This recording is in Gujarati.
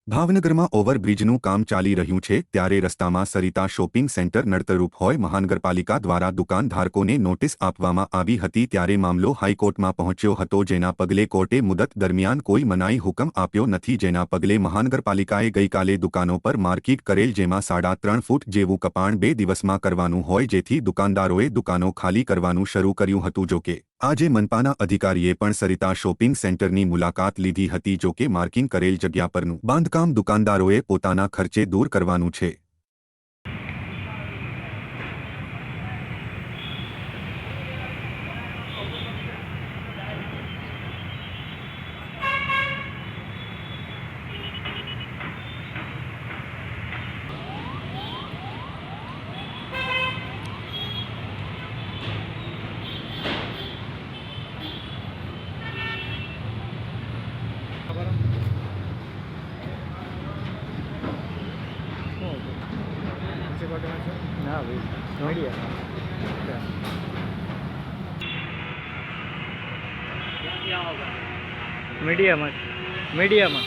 ભાવનગરમાં ઓવરબ્રિજનું કામ ચાલી રહ્યું છે ત્યારે રસ્તામાં સરિતા શોપિંગ સેન્ટર નડતરરૂપ હોય મહાનગરપાલિકા દ્વારા દુકાનધારકોને નોટિસ આપવામાં આવી હતી ત્યારે મામલો હાઈકોર્ટમાં પહોંચ્યો હતો જેના પગલે કોર્ટે મુદત દરમિયાન કોઈ મનાઈ હુકમ આપ્યો નથી જેના પગલે મહાનગરપાલિકાએ ગઈકાલે દુકાનો પર માર્કિટ કરેલ જેમાં 3.5 ફૂટ જેવું કપાણ 2 દિવસમાં કરવાનું હોય જેથી દુકાનદારોએ દુકાનો ખાલી કરવાનું શરૂ કર્યું હતું જોકે આજે મનપાના અધિકારીએ પણ સરિતા શોપિંગ સેન્ટરની મુલાકાત લીધી હતી જોકે માર્કિંગ કરેલ જગ્યા પરનું બાંધકામ દુકાનદારોએ પોતાના ખર્ચે દૂર કરવાનું છે। ના ભાઈ મીડિયામાં મીડિયામાં